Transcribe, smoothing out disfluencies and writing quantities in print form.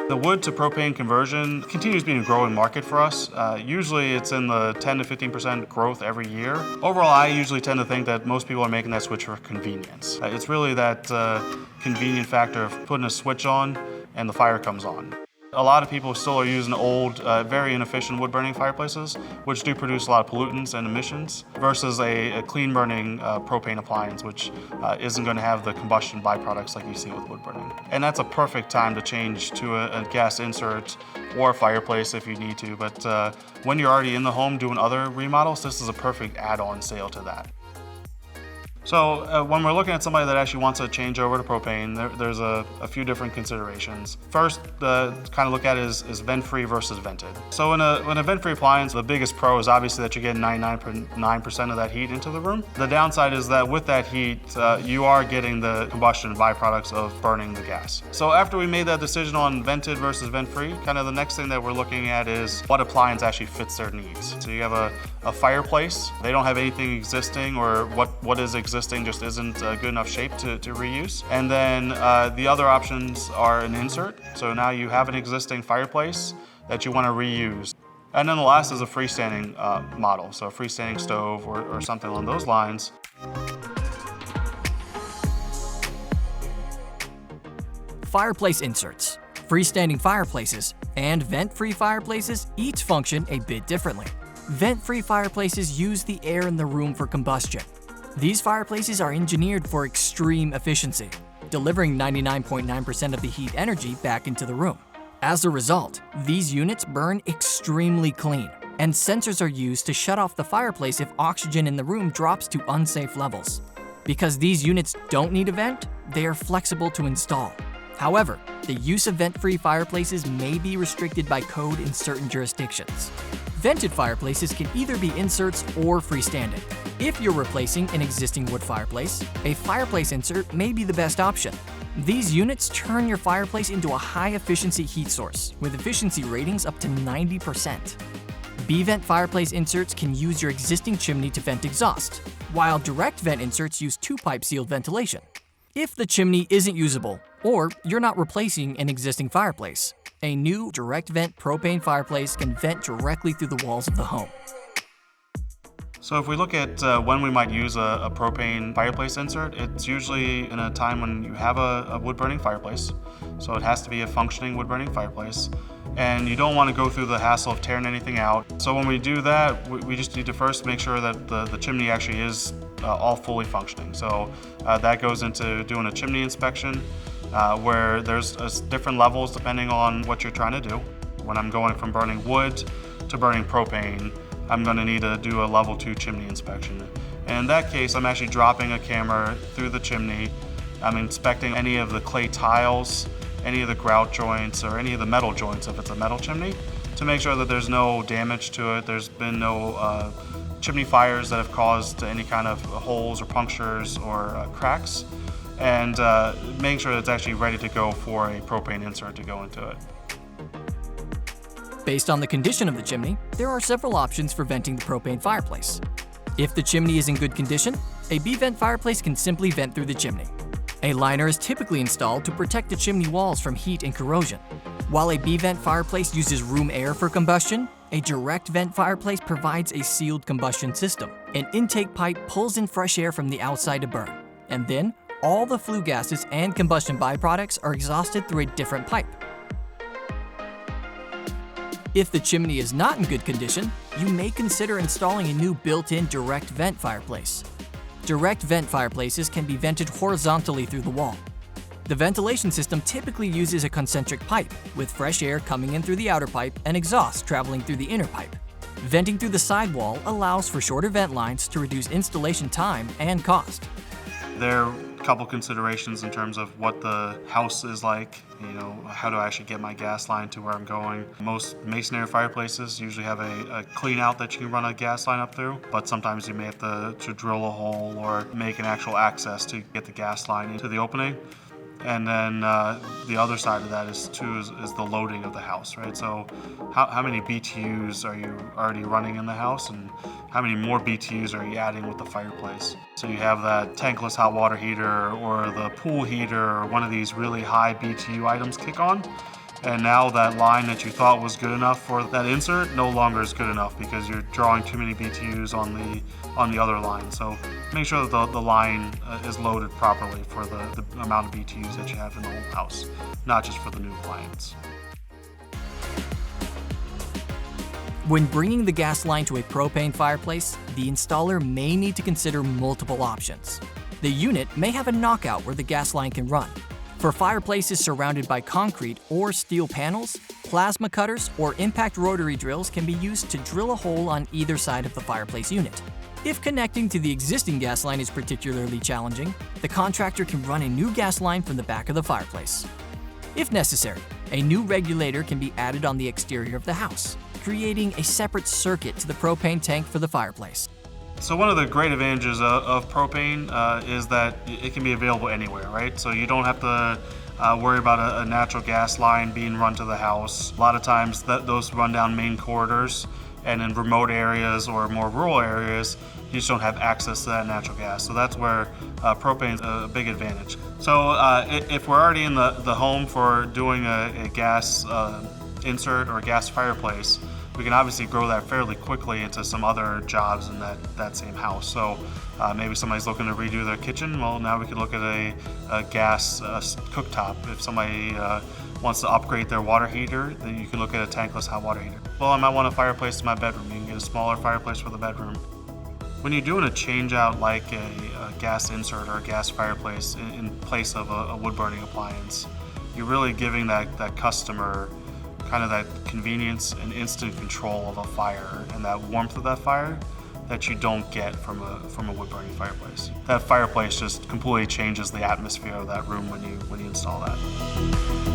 The wood to propane conversion continues being a growing market for us. Usually it's in the 10 to 15% growth every year. Overall, I usually tend to think that most people are making that switch for convenience. It's really that convenient factor of putting a switch on and the fire comes on. A lot of people still are using old, very inefficient wood-burning fireplaces, which do produce a lot of pollutants and emissions, versus a clean-burning propane appliance, which isn't going to have the combustion byproducts like you see with wood-burning. And that's a perfect time to change to a gas insert or a fireplace if you need to, but when you're already in the home doing other remodels, this is a perfect add-on sale to that. So when we're looking at somebody that actually wants to change over to propane, there's a few different considerations. First, kind of look at is vent-free versus vented. So in a vent-free appliance, the biggest pro is obviously that you're getting 99.9% of that heat into the room. The downside is that with that heat, you are getting the combustion byproducts of burning the gas. So after we made that decision on vented versus vent-free, kind of the next thing that we're looking at is what appliance actually fits their needs. So you have a fireplace. They don't have anything existing, or what is existing just isn't a good enough shape to reuse. And then the other options are an insert. So now you have an existing fireplace that you want to reuse. And then the last is a freestanding model, so a freestanding stove or something along those lines. Fireplace inserts, freestanding fireplaces, and vent-free fireplaces each function a bit differently. Vent-free fireplaces use the air in the room for combustion. These fireplaces are engineered for extreme efficiency, delivering 99.9% of the heat energy back into the room. As a result, these units burn extremely clean, and sensors are used to shut off the fireplace if oxygen in the room drops to unsafe levels. Because these units don't need a vent, they are flexible to install. However, the use of vent-free fireplaces may be restricted by code in certain jurisdictions. Vented fireplaces can either be inserts or freestanding. If you're replacing an existing wood fireplace, a fireplace insert may be the best option. These units turn your fireplace into a high-efficiency heat source, with efficiency ratings up to 90%. B-vent fireplace inserts can use your existing chimney to vent exhaust, while direct vent inserts use two-pipe sealed ventilation. If the chimney isn't usable, or you're not replacing an existing fireplace, a new direct vent propane fireplace can vent directly through the walls of the home. So if we look at when we might use a propane fireplace insert, it's usually in a time when you have a wood-burning fireplace. So it has to be a functioning wood-burning fireplace. And you don't want to go through the hassle of tearing anything out. So when we do that, we just need to first make sure that the chimney actually is all fully functioning. So that goes into doing a chimney inspection, where there's different levels depending on what you're trying to do. When I'm going from burning wood to burning propane, I'm going to need to do a level 2 chimney inspection. And in that case, I'm actually dropping a camera through the chimney. I'm inspecting any of the clay tiles, any of the grout joints, or any of the metal joints if it's a metal chimney, to make sure that there's no damage to it. There's been no chimney fires that have caused any kind of holes or punctures or cracks, and making sure that it's actually ready to go for a propane insert to go into it. Based on the condition of the chimney, there are several options for venting the propane fireplace. If the chimney is in good condition, a B-vent fireplace can simply vent through the chimney. A liner is typically installed to protect the chimney walls from heat and corrosion. While a B-vent fireplace uses room air for combustion, a direct vent fireplace provides a sealed combustion system. An intake pipe pulls in fresh air from the outside to burn, and then all the flue gases and combustion byproducts are exhausted through a different pipe. If the chimney is not in good condition, you may consider installing a new built-in direct vent fireplace. Direct vent fireplaces can be vented horizontally through the wall. The ventilation system typically uses a concentric pipe, with fresh air coming in through the outer pipe and exhaust traveling through the inner pipe. Venting through the sidewall allows for shorter vent lines to reduce installation time and cost. There are a couple considerations in terms of what the house is like, how do I actually get my gas line to where I'm going. Most masonry fireplaces usually have a clean out that you can run a gas line up through, but sometimes you may have to drill a hole or make an actual access to get the gas line into the opening. And then the other side of that is the loading of the house, right? So how many BTUs are you already running in the house, and how many more BTUs are you adding with the fireplace? So you have that tankless hot water heater or the pool heater or one of these really high BTU items kick on, And now that line that you thought was good enough for that insert no longer is good enough because you're drawing too many BTUs on the other line. So make sure that the line is loaded properly for the amount of BTUs that you have in the whole house, not just for the new appliance. When bringing the gas line to a propane fireplace, the installer may need to consider multiple options. The unit may have a knockout where the gas line can run. For fireplaces surrounded by concrete or steel panels, plasma cutters or impact rotary drills can be used to drill a hole on either side of the fireplace unit. If connecting to the existing gas line is particularly challenging, the contractor can run a new gas line from the back of the fireplace. If necessary, a new regulator can be added on the exterior of the house, creating a separate circuit to the propane tank for the fireplace. So one of the great advantages of propane is that it can be available anywhere, right? So you don't have to worry about a natural gas line being run to the house. A lot of times those run down main corridors, and in remote areas or more rural areas, you just don't have access to that natural gas. So that's where propane is a big advantage. So if we're already in the home for doing a gas insert or a gas fireplace, we can obviously grow that fairly quickly into some other jobs in that same house. So maybe somebody's looking to redo their kitchen. Well, now we can look at a gas cooktop. If somebody wants to upgrade their water heater, then you can look at a tankless hot water heater. Well, I might want a fireplace in my bedroom. You can get a smaller fireplace for the bedroom. When you're doing a change out like a gas insert or a gas fireplace in place of a wood burning appliance, you're really giving that customer kind of that convenience and instant control of a fire and that warmth of that fire that you don't get from a wood burning fireplace. That fireplace just completely changes the atmosphere of that room when you install that.